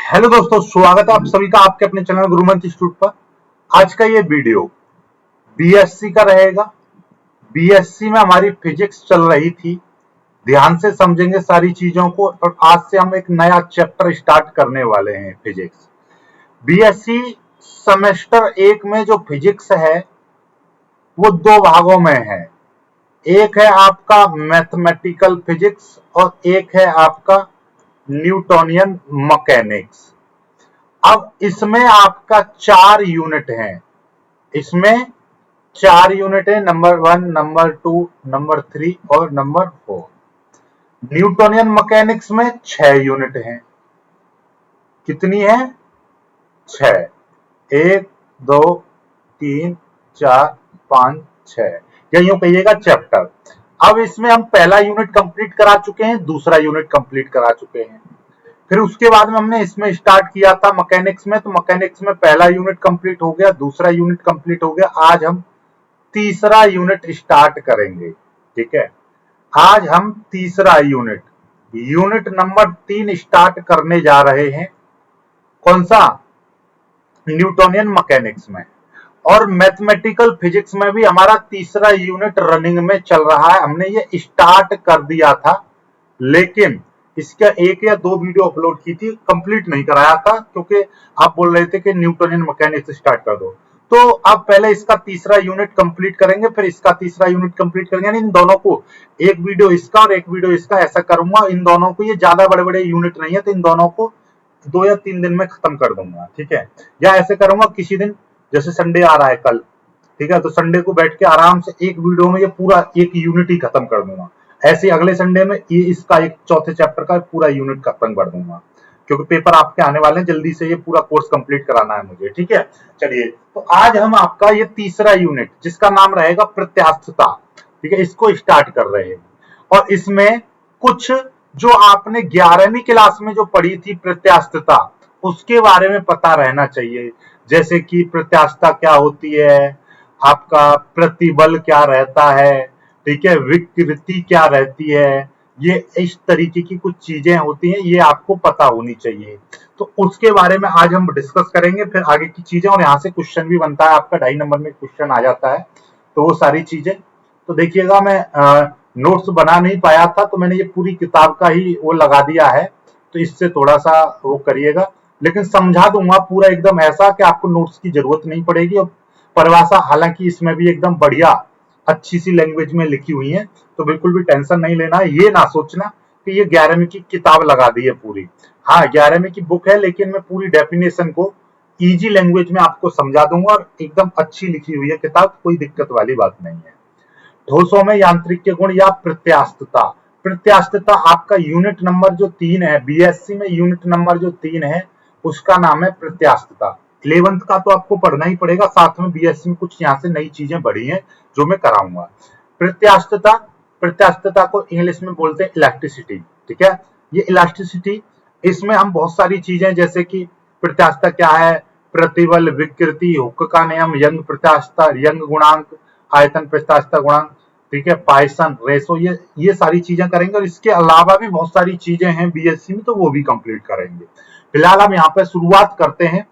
Hello दोस्तों, स्वागत है आप सभी का आपके अपने चैनल गुरुमंत्र इंस्टीट्यूट पर। आज का ये वीडियो बीएससी का रहेगा। बीएससी में हमारी फिजिक्स चल रही थी, ध्यान से समझेंगे सारी चीजों को। और आज से हम एक नया चैप्टर स्टार्ट करने वाले हैं फिजिक्स। बीएससी सेमेस्टर 1 में जो फिजिक्स है वो दो भागों में है। एक है आपका मैथमेटिकल फिजिक्स और एक है आपका न्यूटोनियन मैकेनिक्स। अब इसमें आपका 4 यूनिट हैं। इसमें 4 यूनिट है, नंबर 1, नंबर 2, नंबर 3 और नंबर 4। न्यूटोनियन मैकेनिक्स में 6 यूनिट हैं। कितनी है? 6। 1 2 3 4 5 6, या यूं कहिएगा चैप्टर। अब इसमें हम पहला यूनिट कंप्लीट करा चुके हैं, दूसरा यूनिट कंप्लीट करा चुके हैं। फिर उसके बाद में हमने इसमें स्टार्ट किया था मैकेनिक्स में, तो मैकेनिक्स में पहला यूनिट कंप्लीट हो गया, दूसरा यूनिट कंप्लीट हो गया। आज हम तीसरा यूनिट स्टार्ट करेंगे। ठीक है, आज हम तीसरा यूनिट यूनिट नंबर 3 स्टार्ट करने जा रहे हैं। कौन सा? न्यूटोनियन मैकेनिक्स में। और मैथमेटिकल फिजिक्स में भी हमारा तीसरा यूनिट रनिंग में चल रहा है। हमने ये स्टार्ट कर दिया था, लेकिन इसका 1 या 2 वीडियो अपलोड की थी, कंप्लीट नहीं कराया था, क्योंकि आप बोल रहे थे कि न्यूटोनियन मैकेनिक्स स्टार्ट कर दो। तो अब पहले इसका तीसरा यूनिट कंप्लीट करेंगे, फिर इसका तीसरा यूनिट कंप्लीट करेंगे। यानी इन दोनों को, एक वीडियो इसका और एक वीडियो इसका, ऐसा करूंगा। इन दोनों को, ये ज्यादा बड़े बड़े यूनिट नहीं है, तो इन दोनों को 2 या 3 दिन में खत्म कर दूंगा। ठीक है, या ऐसे करूंगा किसी दिन, जैसे संडे आ रहा है कल, ठीक है, तो संडे को बैठ के आराम से एक वीडियो में ये पूरा एक यूनिट ही खत्म कर दूंगा। ऐसे अगले संडे में ये इसका एक चौथे चैप्टर का पूरा यूनिट खत्म कर दूंगा, क्योंकि पेपर आपके आने वाले हैं, जल्दी से ये पूरा कोर्स कंप्लीट कराना है मुझे। ठीक है, चलिए, तो आज हम आपका ये तीसरा यूनिट, जिसका नाम रहेगा प्रत्यास्थता, ठीक है, इसको स्टार्ट कर रहे हैं। और इसमें कुछ जो आपने 11वीं क्लास में जो पढ़ी थी प्रत्यास्थता, उसके बारे में पता रहना चाहिए। जैसे कि प्रत्यास्थता क्या होती है, आपका प्रतिबल क्या रहता है, ठीक है, विकृति क्या रहती है, ये इस तरीके की कुछ चीजें होती हैं, ये आपको पता होनी चाहिए। तो उसके बारे में आज हम डिस्कस करेंगे, फिर आगे की चीजें। और यहाँ से क्वेश्चन भी बनता है, आपका 2.5 नंबर में क्वेश्चन आ जाता है, तो वो सारी चीजें तो देखिएगा। मैं नोट्स बना नहीं पाया था, तो मैंने ये पूरी किताब का ही वो लगा दिया है, तो इससे थोड़ा सा वो करिएगा। लेकिन समझा दूंगा पूरा एकदम ऐसा कि आपको नोट्स की जरूरत नहीं पड़ेगी। और परिभाषा हालांकि इसमें भी एकदम बढ़िया अच्छी सी लैंग्वेज में लिखी हुई है, तो बिल्कुल भी टेंशन नहीं लेना है। ये ना सोचना कि ये 11वीं की किताब लगा दी है पूरी। हाँ, 11वीं की बुक है, लेकिन मैं पूरी डेफिनेशन को इजी लैंग्वेज में आपको समझा दूंगा, और एकदम अच्छी लिखी हुई है किताब, कोई दिक्कत वाली बात नहीं है। ठोसों में यांत्रिक के गुण या प्रत्यास्थता। प्रत्यास्थता आपका यूनिट नंबर जो 3 है, बीएससी में यूनिट नंबर जो 3 है, उसका नाम है प्रत्यास्थता। 11th का तो आपको पढ़ना ही पड़ेगा, साथ में बीएससी में कुछ यहाँ से नई चीजें बढ़ी हैं जो मैं कराऊंगा। प्रत्यास्थता, प्रत्यास्थता को इंग्लिश में बोलते हैं इलेक्ट्रिसिटी। ठीक है, ये इलास्टिसिटी, इसमें हम बहुत सारी चीजें, जैसे कि प्रत्यास्थता क्या है, प्रतिबल, विकृति, हुक का नियम, यंग प्रत्यास्थता, यंग गुणांक, आयतन प्रत्यास्थता गुणांक, ठीक है, पाइसन रेशो, ये सारी चीजें करेंगे। और इसके अलावा भी बहुत सारी चीजें हैं बीएससी में, तो वो भी कंप्लीट करेंगे। फिलहाल हम यहाँ पे शुरुआत करते हैं।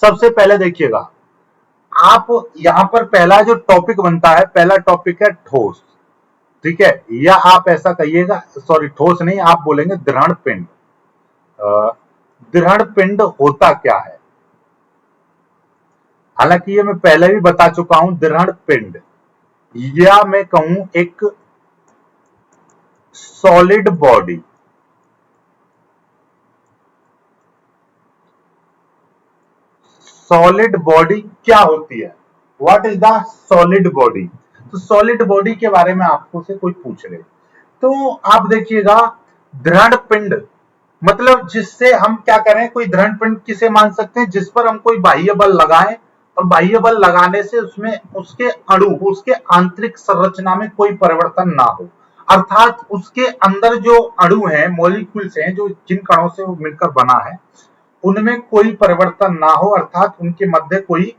सबसे पहले देखिएगा, आप यहाँ पर पहला जो टॉपिक बनता है, पहला टॉपिक है ठोस। ठीक है, या आप ऐसा कहिएगा, सॉरी ठोस नहीं, आप बोलेंगे दृढ़ पिंड। दृढ़ पिंड होता क्या है? हालांकि ये मैं पहले भी बता चुका हूं। दृढ़ पिंड, या मैं कहूं एक सॉलिड बॉडी, सॉलिड बॉडी क्या होती है? What is the solid body? तो सॉलिड बॉडी के बारे में आपको से कोई पूछ ले, तो आप देखिएगा, दृढ़ पिंड मतलब जिससे हम क्या करें, कोई दृढ़ पिंड किसे मान सकते हैं? जिस पर हम कोई बाह्य बल लगाएं, और बाह्य बल लगाने से उसमें उसके अणु, उसके आंतरिक संरचना में कोई परिवर्तन ना हो। अर्थात उसके अंदर जो अणु हैं, मॉलिक्यूल्स हैं, जो जिन कणों से वो मिलकर बना है, उनमें कोई परिवर्तन ना हो, अर्थात उनके मध्य कोई,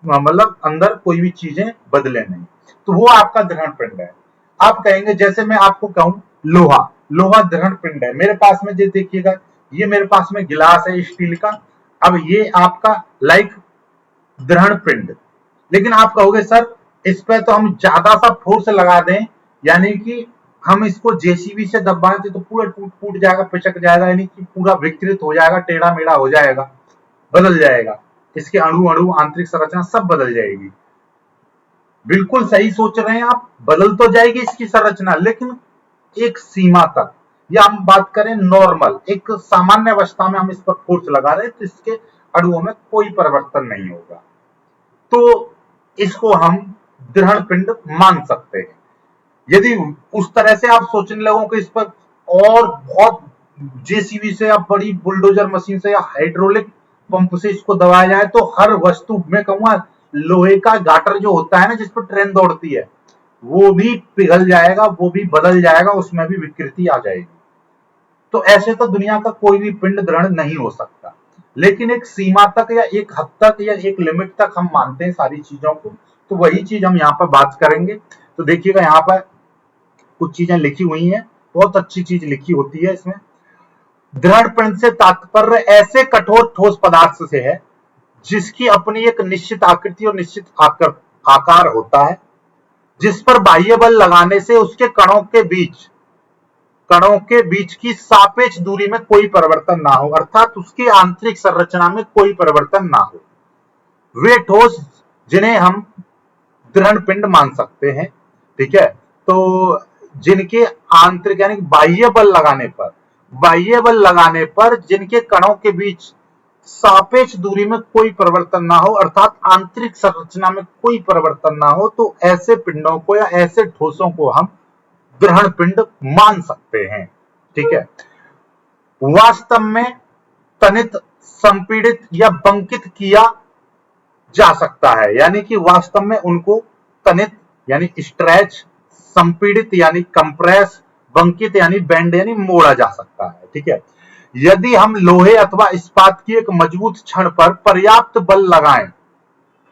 मतलब अंदर कोई भी चीजें बदले नहीं, तो वो आपका दृढ़ पिंड है। आप कहेंगे, जैसे मैं आपको कहूं लोहा, लोहा दृढ़ पिंड है। मेरे पास में जो देखिएगा, ये मेरे पास में गिलास है स्टील का, अब ये आपका लाइक दृढ़ पिंड, लेकिन आप कहोगे सर इस पे तो हम ज्यादा सा फोर्स लगा दें, यानी कि हम इसको जेसीबी से दबाएं तो पूरा टूट फूट जाएगा, पिचक जाएगा, यानी कि पूरा विकृत हो जाएगा, टेढ़ा मेढ़ा हो जाएगा, बदल जाएगा, इसके अणु अणु आंतरिक संरचना सब बदल जाएगी। बिल्कुल सही सोच रहे हैं आप, बदल तो जाएगी इसकी संरचना, लेकिन एक सीमा तक। या हम बात करें नॉर्मल एक सामान्य अवस्था में हम इस पर फोर्स लगा रहे हैं तो इसके अणुओं में कोई परिवर्तन नहीं होगा, तो इसको हम दृढ़ पिंड मान सकते हैं। यदि उस तरह से आप सोचने लगो कि इस पर और बहुत जेसीबी से या बड़ी बुलडोजर मशीन से या हाइड्रोलिक पंप से इसको दबाया जाए तो हर वस्तु में कहूंगा लोहे का गाटर जो होता है ना जिस पर ट्रेन दौड़ती है वो भी पिघल जाएगा, वो भी बदल जाएगा, उसमें भी विकृति आ जाएगी। तो ऐसे तो दुनिया का कोई भी पिंड दृढ़ नहीं हो सकता, लेकिन एक सीमा तक या एक हद तक या एक लिमिट तक हम मानते हैं सारी चीजों को, तो वही चीज हम यहाँ पर बात करेंगे। तो देखिएगा यहाँ पर कुछ चीजें लिखी हुई हैं, बहुत अच्छी चीज लिखी होती है इसमें। दृढ़ पिंड से तात्पर्य ऐसे कठोर ठोस पदार्थ से है जिसकी अपनी एक निश्चित आकृति और निश्चित आकार होता है, जिस पर बाह्य बल लगाने से उसके कणों के बीच की सापेक्ष दूरी में कोई परिवर्तन ना हो, अर्थात उसकी आंतरिक संरचना में कोई परिवर्तन ना हो, वे ठोस जिन्हें हम दृढ़ पिंड मान सकते हैं। ठीक है, तो जिनके आंतरिक यानी बाह्य बल लगाने पर जिनके कणों के बीच सापेक्ष दूरी में कोई परिवर्तन ना हो, अर्थात आंतरिक संरचना में कोई परिवर्तन ना हो, तो ऐसे पिंडों को या ऐसे ठोसों को हम दृढ़ पिंड मान सकते हैं। ठीक है, वास्तव में तनित, संपीड़ित या बंकित किया जा सकता है, यानी कि वास्तव में उनको तनित यानी स्ट्रेच, संपीड़ित यानी कंप्रेस, बंकित यानी बेंड यानी मोड़ा जा सकता है। ठीक है, यदि हम लोहे अथवा इस्पात की एक मजबूत छड़ पर पर्याप्त बल लगाएं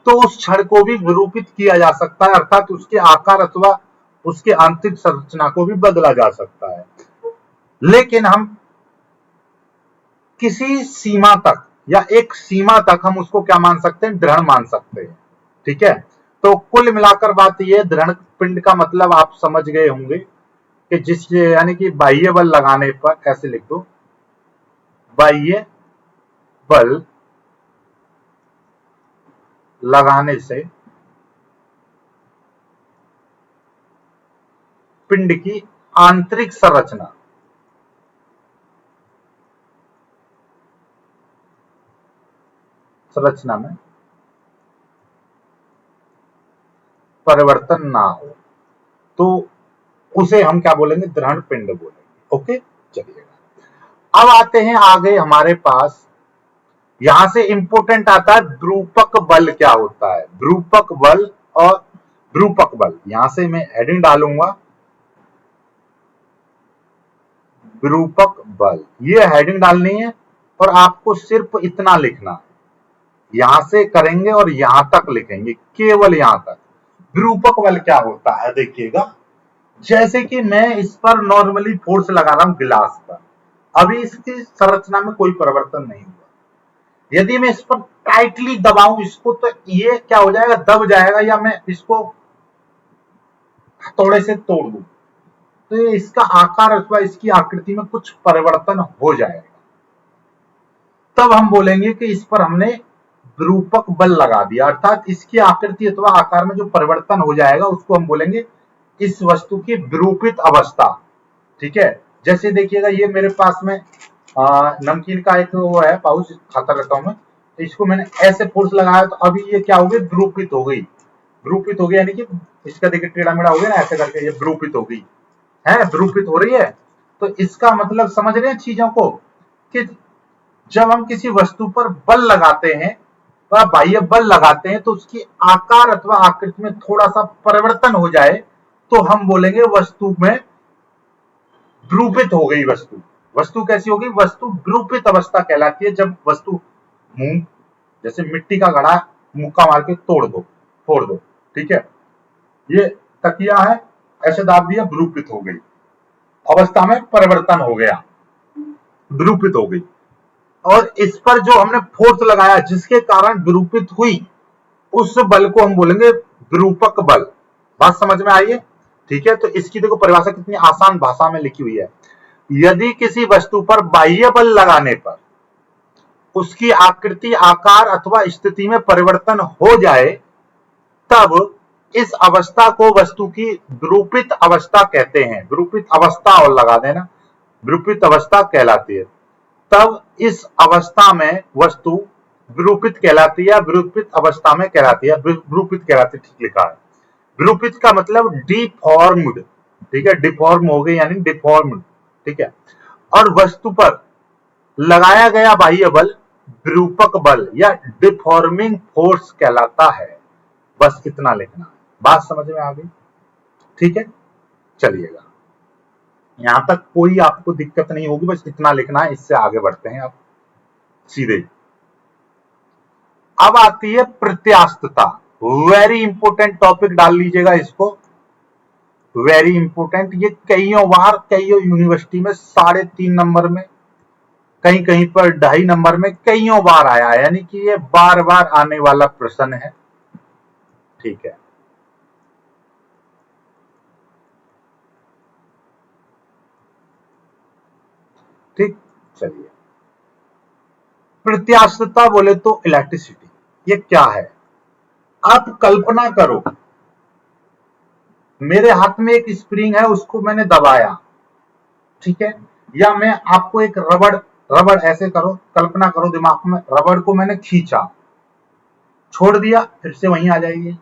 तो उस छड़ को भी विरूपित किया जा सकता है, अर्थात उसके आकार अथवा उसके आंतरिक संरचना को भी बदला जा सकता है, लेकिन हम किसी सीमा तक या एक सीमा तक हम उसको क्या मान सकते हैं, दृढ़ मान सकते हैं। ठीक है, तो कुल मिलाकर बात यह, दृढ़ पिंड का मतलब आप समझ गए होंगे कि जिस यानी कि बाह्य बल लगाने पर, ऐसे लिख दो, बाह्य बल लगाने से पिंड की आंतरिक संरचना में परिवर्तन ना हो, तो उसे हम क्या बोलेंगे, दृढ़ पिंड बोलेंगे। ओके, चलिएगा अब आते हैं आगे हमारे पास, यहां से इंपोर्टेंट आता है विरूपक बल क्या होता है। विरूपक बल और विरूपक बल, यहां से मैं हेडिंग डालूंगा विरूपक बल, ये हेडिंग डालनी है और आपको सिर्फ इतना लिखना है, यहां से करेंगे और यहां तक लिखेंगे, केवल यहां तक। विरूपक बल क्या होता है देखिएगा, जैसे कि मैं इस पर नॉर्मली फोर्स लगा रहा हूं गिलास पर, अभी इसकी संरचना में कोई परिवर्तन नहीं हुआ, यदि मैं इस पर टाइटली दबाऊं इसको तो ये क्या हो जाएगा, दब जाएगा, या मैं इसको हथौड़े से तोड़ दूं तो इसका आकार अथवा इसकी आकृति में कुछ परिवर्तन हो जाएगा, तब हम बोलेंगे कि इस पर हमने विरूपक बल लगा दिया, अर्थात इसकी आकृति अथवा आकार में जो परिवर्तन हो जाएगा उसको हम बोलेंगे इस वस्तु की विरूपित अवस्था। ठीक है, जैसे देखिएगा ये मेरे पास में नमकीन का एक वो है पाउच, खाता रहता हूं मैं, तो इसको मैंने ऐसे फोर्स लगाया तो अभी ये क्या हो गई, विरूपित हो गई। विरूपित हो गई यानी कि इसका देखिए टेढ़ा मेढ़ा हो गया ना, ऐसे करके ये विरूपित हो गई है, विरूपित हो रही है। तो इसका मतलब समझ रहे हैं चीजों को, कि जब हम किसी वस्तु पर बल लगाते हैं, बाह्य बल लगाते हैं, तो उसकी आकार अथवा आकृति में थोड़ा सा परिवर्तन हो जाए तो हम बोलेंगे वस्तु में विरूपित हो गई। वस्तु कैसी होगी, वस्तु विरूपित अवस्था कहलाती है, जब वस्तु मुंह जैसे मिट्टी का घड़ा मुक्का मार के फोड़ दो। ठीक है, ये तकिया है, ऐसे दाब दिया, विरूपित हो गई, अवस्था में परिवर्तन हो गया। विरूपित हो गई, और इस पर जो हमने फोर्स लगाया जिसके कारण विरूपित हुई, उस बल को हम बोलेंगे विरूपक बल। बात समझ में आई है? ठीक है, तो इसकी देखो परिभाषा कितनी आसान भाषा में लिखी हुई है। यदि किसी वस्तु पर बाह्य बल लगाने पर उसकी आकृति, आकार अथवा स्थिति में परिवर्तन हो जाए, तब इस अवस्था को वस्तु की विरूपित अवस्था कहते हैं। विरूपित अवस्था और लगा देना, विरूपित अवस्था कहलाती है। तब इस अवस्था में वस्तु विरूपित कहलाती है, विरूपित अवस्था में कहलाती है, विरूपित कहलाती है, ठीक लिखा है। विरूपित का मतलब डिफॉर्म्ड, ठीक है, डिफॉर्म हो गई यानी डिफॉर्म्ड, ठीक है। और वस्तु पर लगाया गया बाह्य बल विरूपक बल या डिफॉर्मिंग फोर्स कहलाता है। बस इतना लिखना, बात समझ में आ गई? ठीक है, चलिएगा, यहां तक कोई आपको दिक्कत नहीं होगी, बस इतना लिखना है। इससे आगे बढ़ते हैं आप सीधे। अब आती है प्रत्यास्थता, वेरी इंपोर्टेंट टॉपिक, डाल लीजिएगा इसको, वेरी इंपोर्टेंट। ये कईयों बार कईयों यूनिवर्सिटी में 3.5 नंबर में, कहीं कहीं पर 2.5 नंबर में कईयों बार आया है, यानी कि ये बार बार आने वाला प्रश्न है। ठीक है, ठीक, चलिए। प्रत्यास्थता बोले तो इलेक्ट्रिसिटी, ये क्या है? आप कल्पना करो, मेरे हाथ में एक स्प्रिंग है, उसको मैंने दबाया, ठीक है, या मैं आपको एक रबड़ ऐसे करो, कल्पना करो दिमाग में, रबड़ को मैंने खींचा, छोड़ दिया, फिर से वहीं आ जाएगी,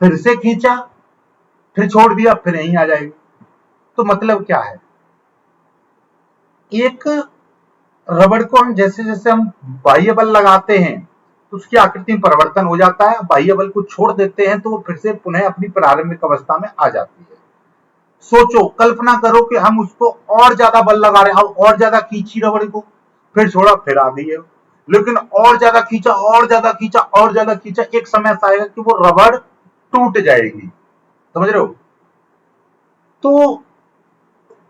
फिर से खींचा, फिर छोड़ दिया, फिर यहीं आ जाएगी। तो मतलब क्या है? एक रबड़ को हम जैसे जैसे हम बाह्य बल लगाते हैं तो उसकी आकृति में परिवर्तन हो जाता है, बाह्य बल को छोड़ देते हैं तो वो फिर से पुनः अपनी प्रारंभिक अवस्था में आ जाती है। सोचो, कल्पना करो कि हम उसको और ज्यादा बल लगा रहे हैं, और ज्यादा खींची रबड़ को, फिर छोड़ा, फिर आ गई है, लेकिन और ज्यादा खींचा, और ज्यादा खींचा, और ज्यादा खींचा, एक समय ऐसा आएगा कि वो रबड़ टूट जाएगी। समझ रहे हो? तो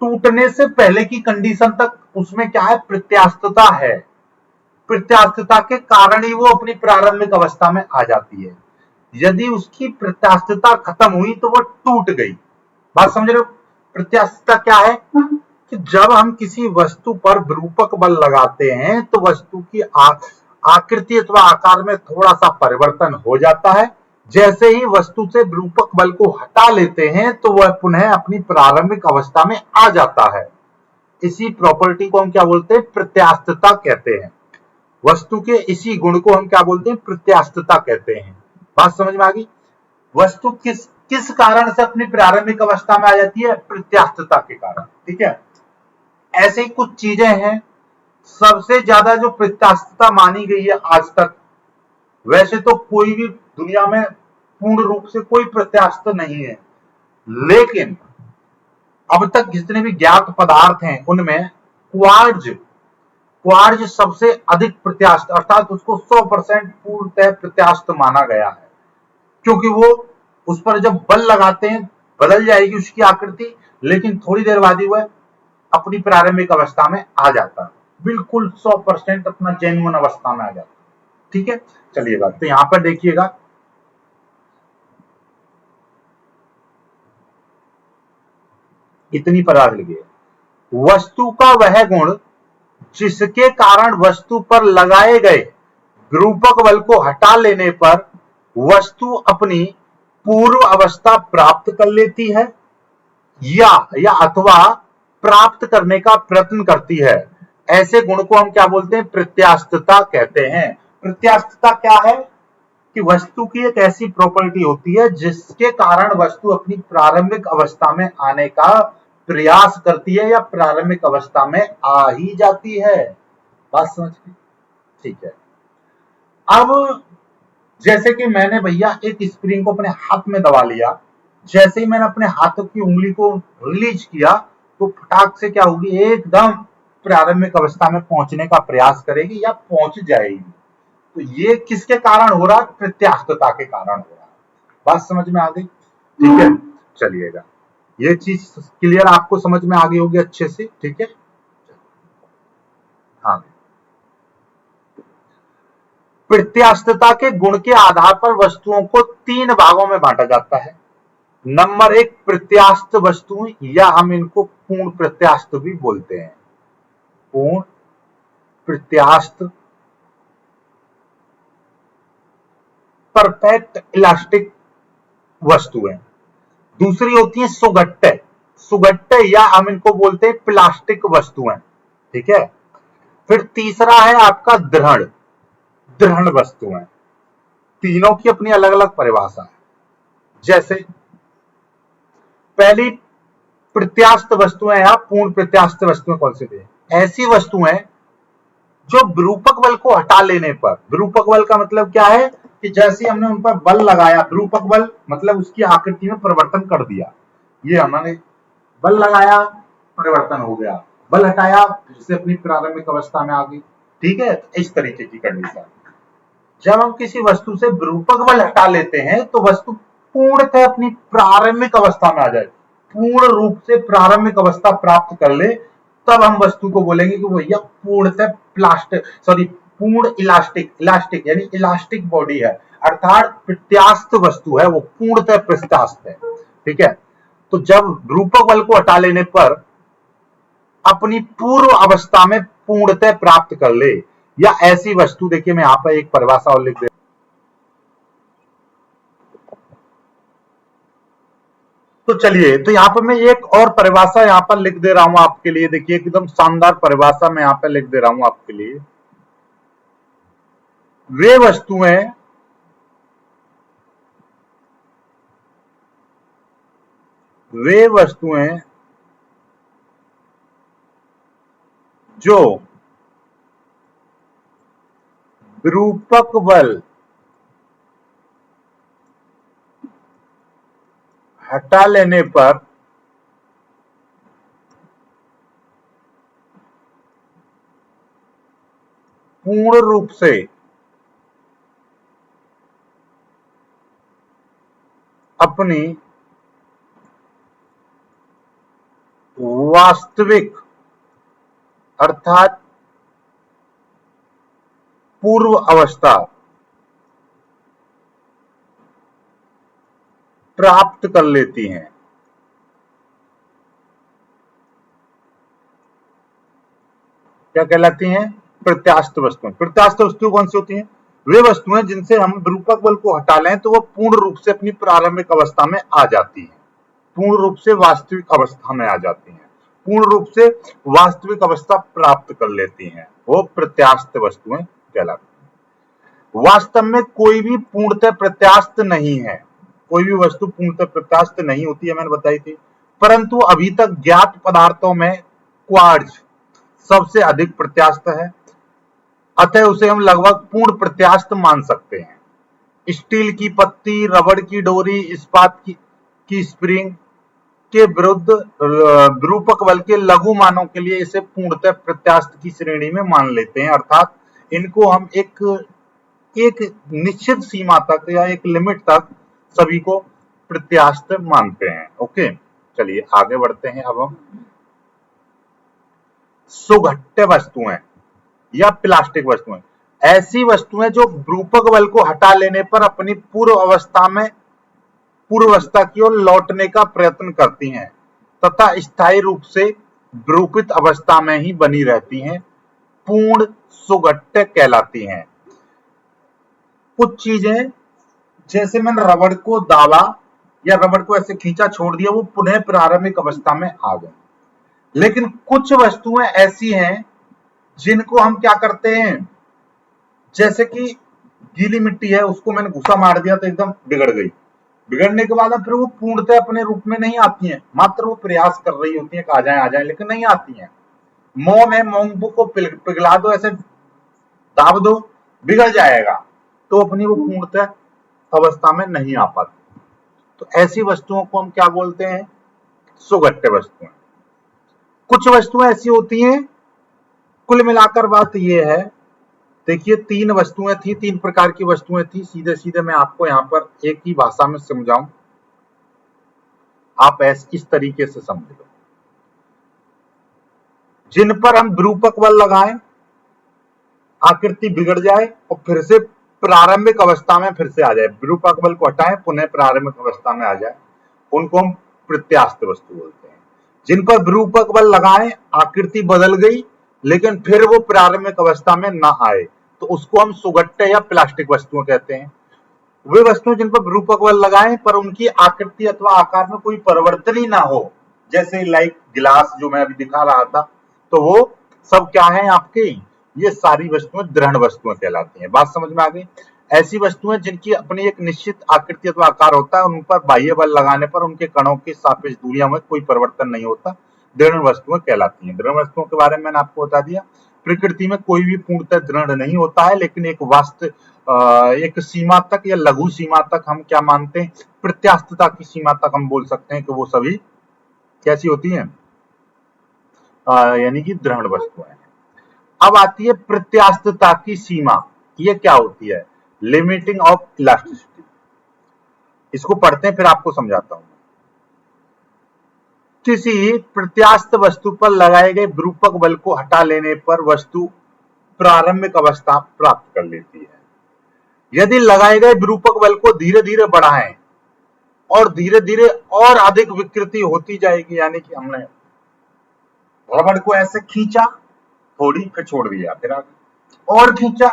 टूटने से पहले की कंडीशन तक उसमें क्या है? प्रत्यास्थता है। प्रत्यास्थता के कारण ही वो अपनी प्रारंभिक अवस्था में आ जाती है। यदि उसकी प्रत्यास्थता खत्म हुई तो वो टूट गई। बात समझ रहे हो? प्रत्यास्थता क्या है? कि जब हम किसी वस्तु पर विरूपक बल लगाते हैं तो वस्तु की आकृति अथवा आकार में थोड़ा सा परिवर्तन हो जाता है। जैसे ही वस्तु से विरूपक बल को हटा लेते हैं तो वह पुनः अपनी प्रारंभिक अवस्था में आ जाता है। इसी प्रॉपर्टी को हम क्या बोलते हैं? प्रत्यास्थता कहते हैं। वस्तु के इसी गुण को हम क्या बोलते हैं? प्रत्यास्थता कहते हैं। बात समझ में आ गई? वस्तु किस किस कारण से अपनी प्रारंभिक अवस्था में आ जाती है? प्रत्यास्थता के कारण। ठीक है, ऐसे ही कुछ चीजें हैं। सबसे ज्यादा जो प्रत्यास्थता मानी गई है आज तक, वैसे तो कोई भी दुनिया में पूर्ण रूप से कोई प्रत्यास्थ नहीं है, लेकिन अब तक जितने भी ज्ञात पदार्थ हैं उनमें क्वार्ज सबसे अधिक प्रत्यास्थ, अर्थात उसको 100% पूर्णतः प्रत्यास्थ माना गया है, क्योंकि वो उस पर जब बल लगाते हैं बदल जाएगी उसकी आकृति, लेकिन थोड़ी देर बाद ही वह अपनी प्रारंभिक अवस्था में आ जाता है, बिल्कुल 100% अपना जेन्युइन अवस्था में आ जाता है। ठीक है, चलिएगा, तो यहां पर देखिएगा, इतनी पदार्थ लिखिए, वस्तु का वह गुण जिसके कारण वस्तु पर लगाए गए विरूपक बल को हटा लेने पर वस्तु अपनी पूर्व अवस्था प्राप्त कर लेती है या अथवा प्राप्त करने का प्रयत्न करती है, ऐसे गुण को हम क्या बोलते हैं? प्रत्यास्थता कहते हैं। प्रत्यास्थता क्या है? कि वस्तु की एक ऐसी प्रॉपर्टी होती है जिसके कारण वस्तु अपनी प्रारंभिक अवस्था में आने का प्रयास करती है या प्रारंभिक अवस्था में आ ही जाती है। बात समझ गई? ठीक है, अब जैसे कि मैंने भैया एक स्प्रिंग को अपने हाथ में दबा लिया, जैसे ही मैंने अपने हाथों की उंगली को रिलीज किया तो फटाक से क्या होगी? एकदम प्रारंभिक अवस्था में पहुंचने का प्रयास करेगी या पहुंच जाएगी। तो ये किसके कारण हो रहा है? प्रत्यास्थता के कारण हो रहा है। बात समझ में आ गई? ठीक है, चलिएगा, ये चीज क्लियर आपको समझ में आ गई होगी अच्छे से। ठीक है, आगे। प्रत्यास्थता के गुण के आधार पर वस्तुओं को 3 भागों में बांटा जाता है। नंबर 1 प्रत्यास्थ वस्तुएं, या हम इनको पूर्ण प्रत्यास्थ भी बोलते हैं। पूर्ण प्रत्यास्थ परफेक्ट इलास्टिक वस्तुएं। दूसरी होती है सुगट्टे, सुगट्टे या हम इनको बोलते हैं प्लास्टिक वस्तुएं, ठीक है। फिर तीसरा है आपका दृढ़, दृढ़ वस्तुएं। तीनों की अपनी अलग अलग परिभाषा है। जैसे पहली प्रत्यास्थ वस्तुएं या पूर्ण प्रत्यास्थ वस्तुएं कौन सी थी? ऐसी वस्तुएं जो विरूपक बल को हटा लेने पर, विरूपक बल का मतलब क्या है कि जैसे हमने उन पर बल लगाया, विरूपक बल मतलब उसकी आकृति में परिवर्तन कर दिया, ये हमने बल लगाया परिवर्तन हो गया, बल हटाया फिर से अपनी प्रारंभिक अवस्था में आ गई, ठीक है। इस तरीके की कंडीशन। जब हम किसी वस्तु से विरूपक बल हटा लेते हैं तो वस्तु पूर्णतः अपनी प्रारंभिक अवस्था में आ जाए, पूर्ण रूप से प्रारंभिक अवस्था प्राप्त कर ले, तब हम वस्तु को बोलेंगे कि भैया पूर्णतः पूर्ण इलास्टिक, इलास्टिक यानी इलास्टिक बॉडी है, अर्थात प्रत्यास्थ वस्तु है, वो पूर्णतः प्रत्यास्थ है, ठीक है। तो जब विरूपक बल को हटा लेने पर अपनी पूर्व अवस्था में पूर्णतः प्राप्त कर ले, या ऐसी वस्तु, देखिए मैं यहां पर एक परिभाषा और लिख दे, तो चलिए, तो यहां पर मैं एक और परिभाषा यहां पर लिख दे रहा हूं आपके लिए। देखिए एकदम शानदार परिभाषा मैं यहां पर लिख दे रहा हूं आपके लिए। वे वस्तुएं जो विरूपक बल हटा लेने पर पूर्ण रूप से अपनी वास्तविक अर्थात पूर्व अवस्था प्राप्त कर लेती हैं। क्या कहलाती हैं? प्रत्यास्थ वस्तुएं। प्रत्यास्थ वस्तु कौन सी होती हैं? वे वस्तुएं जिनसे हम विरूपक बल को हटा लें तो वो पूर्ण रूप से अपनी प्रारंभिक अवस्था में आ जाती हैं, पूर्ण रूप से वास्तविक अवस्था में आ जाती हैं, पूर्ण रूप से वास्तविक अवस्था प्राप्त कर लेती हैं, वो प्रत्यास्थ वस्तुएं कहलाती हैं। वास्तव में कोई भी पूर्णतः प्रत्यास्थ नहीं है, कोई भी वस्तु पूर्णतः प्रत्यास्थ नहीं होती है, मैंने बताई थी। परंतु अभी तक ज्ञात पदार्थों में क्वार्ट्ज सबसे अधिक प्रत्यास्थ है, अतः उसे हम लगभग पूर्ण प्रत्यास्थ मान सकते हैं। स्टील की पत्ती, रबड़ की डोरी, इस्पात की स्प्रिंग के विरुद्ध विरूपक बल के लघु मानों के लिए इसे पूर्णतः प्रत्यास्थ की श्रेणी में मान लेते हैं, अर्थात इनको हम एक निश्चित सीमा तक या एक लिमिट तक सभी को प्रत्यास्थ मानते हैं। ओके, चलिए आगे बढ़ते हैं। अब हम सुघट्य वस्तुएं या प्लास्टिक वस्तुएं, ऐसी वस्तुएं जो विरूपक बल को हटा लेने पर अपनी पूर्व अवस्था की ओर लौटने का प्रयत्न करती हैं तथा स्थायी रूप से विरूपित अवस्था में ही बनी रहती हैं, पूर्ण सुघट्य कहलाती हैं। कुछ चीजें, जैसे मैंने रबड़ को दाबा या रबड़ को ऐसे खींचा छोड़ दिया, वो पुनः प्रारंभिक अवस्था में आ गए। लेकिन कुछ वस्तुएं ऐसी हैं जिनको हम क्या करते हैं, जैसे कि गीली मिट्टी है, उसको मैंने घुसा मार दिया तो एकदम बिगड़ गई, बिगड़ने के बाद फिर वो पूर्णतः अपने रूप में नहीं आती हैं, मात्र वो प्रयास कर रही होती हैं कि आ जाए लेकिन नहीं आती हैं। मोम है, मोम को पिघला दो, ऐसे दाब दो, बिगड़ जाएगा, तो अपनी वो पूर्णतः अवस्था में नहीं आ पाती। तो ऐसी वस्तुओं को हम क्या बोलते हैं? सुघट्य वस्तुएं। कुछ वस्तुएं ऐसी होती हैं, कुल मिलाकर बात यह है, देखिए 3 वस्तुएं थी, 3 प्रकार की वस्तुएं थी। सीधे सीधे मैं आपको यहां पर एक ही भाषा में समझाऊं, आप इस तरीके से समझ लो। जिन पर हम विरूपक बल लगाएं आकृति बिगड़ जाए और फिर से प्रारंभिक अवस्था में फिर से आ जाए, विरूपक बल को हटाएं पुनः प्रारंभिक अवस्था में आ जाए, उनको हम प्रत्यास्थ वस्तु बोलते हैं। जिन पर विरूपक बल लगाएं आकृति बदल गई लेकिन फिर वो प्रारंभिक अवस्था में ना आए तो उसको हम सुगट्टे या प्लास्टिक वस्तुएं कहते हैं। वे वस्तुएं जिन पर विरूपक बल लगाएं पर उनकी आकृति अथवा आकार में कोई परिवर्तन ही ना हो, जैसे लाइक गिलास जो मैं अभी दिखा रहा था, तो वो सब क्या है आपके, ये सारी वस्तुएं दृढ़ वस्तुएं कहलाती हैं। बात समझ में आ गई। ऐसी वस्तुएं जिनकी अपनी एक निश्चित आकृति अथवा आकार होता है, उन पर बाह्य बल लगाने पर उनके कणों की सापेक्ष दूरियों में कोई परिवर्तन नहीं होता, दृढ़ वस्तुएं कहलाती हैं। दृढ़ वस्तुओं के बारे में मैंने आपको बता दिया। प्रकृति में कोई भी पूर्णतः दृढ़ नहीं होता है, लेकिन एक सीमा तक या लघु सीमा तक हम क्या मानते हैं, प्रत्यास्थता की सीमा तक हम बोल सकते हैं कि वो सभी कैसी होती हैं, यानी कि दृढ़ वस्तुएं। अब आती है प्रत्यास्थता की सीमा। ये क्या होती है, लिमिटिंग ऑफ इलास्टिसिटी। इसको पढ़ते हैं फिर आपको समझाता हूं। किसी प्रत्यास्थ वस्तु पर लगाए गए विरूपक बल को हटा लेने पर वस्तु प्रारंभिक अवस्था प्राप्त कर लेती है। यदि लगाए गए विरूपक बल को धीरे धीरे बढ़ाएं और धीरे धीरे और अधिक विकृति होती जाएगी, यानी कि हमने रबड़ को ऐसे खींचा थोड़ी फिर छोड़ दिया, फिर आगे और खींचा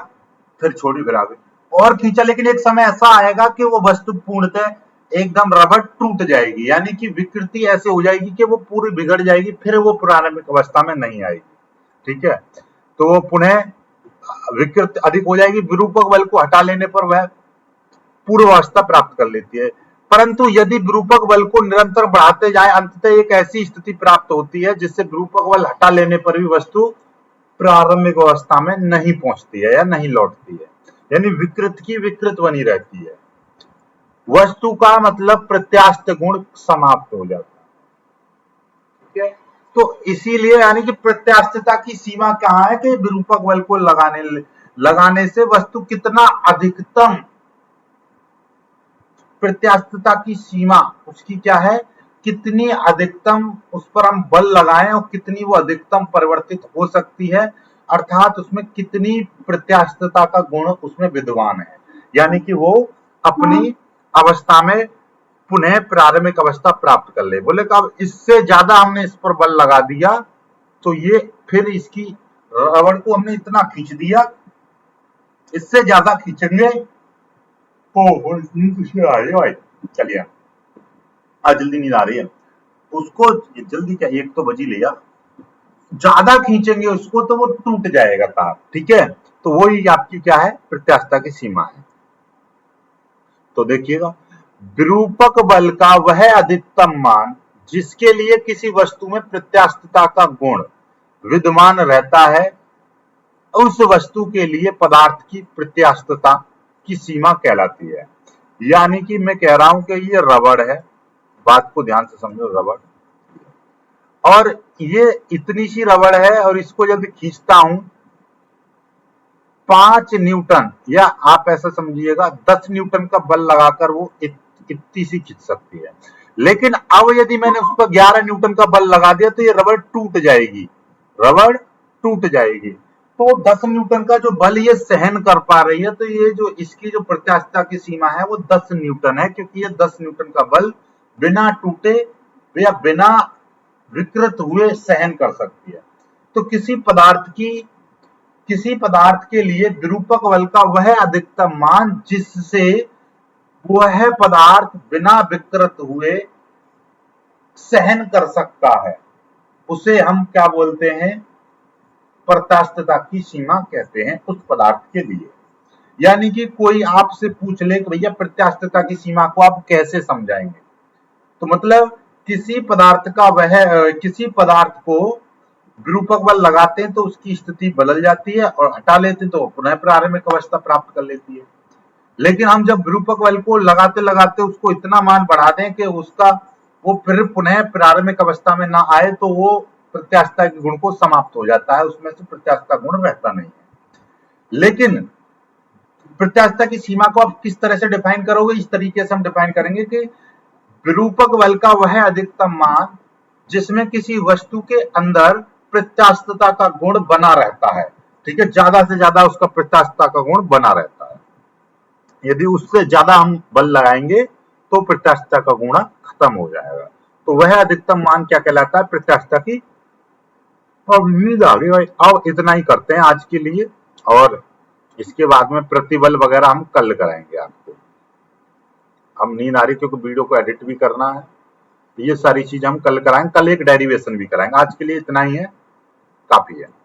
फिर छोड़ी फिर आगे और खींचा, लेकिन एक समय ऐसा आएगा कि वो वस्तु पूर्णतः एकदम रबड़ टूट जाएगी, यानी कि विकृति ऐसे हो जाएगी कि वो पूरी बिगड़ जाएगी, फिर वो प्रारंभिक अवस्था में नहीं आएगी। ठीक है, तो वो पुनः विकृत अधिक हो जाएगी। विरूपक बल को हटा लेने पर वह पूर्व अवस्था प्राप्त कर लेती है। परंतु यदि विरूपक बल को निरंतर बढ़ाते जाए, अंततः एक ऐसी स्थिति प्राप्त होती है जिससे विरूपक बल हटा लेने पर भी वस्तु प्रारंभिक अवस्था में नहीं पहुंचती है या नहीं लौटती है, यानी विकृत की विकृत बनी रहती है। वस्तु का मतलब प्रत्यास्थ गुण समाप्त हो जाता है। ठीक है, तो इसीलिए यानी कि प्रत्यास्थता की सीमा कहाँ है कि विरूपक बल को लगाने से वस्तु कितना अधिकतम, प्रत्यास्थता की सीमा उसकी क्या है, कितनी अधिकतम उस पर हम बल लगाएं और कितनी वो अधिकतम परिवर्तित हो सकती है, अर्थात उसमें कितनी प्रत्यास्थता का गुण उसमें विद्यमान है, यानी कि वो अपनी अवस्था में पुनः प्रारंभिक अवस्था प्राप्त कर ले। बोले कि अब इससे ज्यादा हमने इस पर बल लगा दिया तो ये फिर इसकी रबड़ को हमने इतना खींच दिया, इससे ज्यादा खींचेंगे तो नींद आ रही है भाई, चलिए आज जल्दी नींद आ रही है, उसको जल्दी क्या 1 तो बजी लिया, ज्यादा खींचेंगे उसको तो वो टूट जाएगा तार। ठीक है, तो वो ही आपकी क्या है, प्रत्यास्थता की सीमा है। तो देखिएगा, विरूपक बल का वह अधिकतम मान जिसके लिए किसी वस्तु में प्रत्यास्थता का गुण विद्यमान रहता है, उस वस्तु के लिए पदार्थ की प्रत्यास्थता की सीमा कहलाती है। यानी कि मैं कह रहा हूं कि ये रबड़ है, बात को ध्यान से समझो, रबड़, और ये इतनी सी रबड़ है और इसको जब खींचता हूं 5 न्यूटन या आप ऐसा समझिएगा 10 न्यूटन का बल लगाकर वो इतनी सी खींच सकती है। लेकिन अब यदि मैंने उस पर 11 न्यूटन का बल लगा दिया तो ये रबड़ टूट जाएगी, रबड़ टूट जाएगी। तो 10 न्यूटन का जो बल ये सहन कर पा रही है, तो ये जो इसकी जो प्रत्यास्थता की सीमा है वो 10 न्यूटन है, क्योंकि ये 10 न्यूटन का बल बिना टूटे या बिना विकृत हुए सहन कर सकती है। तो किसी पदार्थ के लिए विरूपक बल का वह अधिकतम मान जिससे वह पदार्थ बिना विकृत हुए सहन कर सकता है, उसे हम क्या बोलते हैं, प्रत्यास्थता की सीमा कहते हैं उस पदार्थ के लिए। यानी कि कोई आपसे पूछ ले कि भैया प्रत्यास्थता की सीमा को आप कैसे समझाएंगे, तो मतलब किसी पदार्थ को विरूपक बल लगाते हैं तो उसकी स्थिति बदल जाती है और हटा लेते हैं तो पुनः प्रारंभिक अवस्था प्राप्त कर लेती है। लेकिन हम जब विरूपक बल को लगाते लगाते उसको इतना मान बढ़ा दें कि वो फिर पुनः प्रारंभिक अवस्था में ना आए तो वो प्रत्यास्थता के गुण को समाप्त हो जाता है, उसमें से प्रत्यास्थता गुण रहता नहीं है। लेकिन प्रत्यास्थता की सीमा को आप किस तरह से डिफाइन करोगे, इस तरीके से हम डिफाइन करेंगे कि विरूपक बल का वह अधिकतम मान जिसमें किसी वस्तु के अंदर प्रत्यास्थता का गुण बना रहता है, ठीक है, ज्यादा से ज्यादा उसका प्रत्यास्थता का गुण बना रहता है। यदि उससे ज्यादा हम बल लगाएंगे तो प्रत्यास्थता का गुण खत्म हो जाएगा। तो वह अधिकतम मान क्या कहलाता है? प्रत्यास्थता की। अब नींद आ गई भाई, अब इतना ही करते हैं आज के लिए, और इसके बाद में प्रतिबल वगैरह हम कल कराएंगे आपको। अब नींद आ रही क्योंकि वीडियो को एडिट भी करना है, ये सारी चीजें हम कल कराएंगे। कल एक डेरिवेशन भी कराएंगे। आज के लिए इतना ही है, काफी है।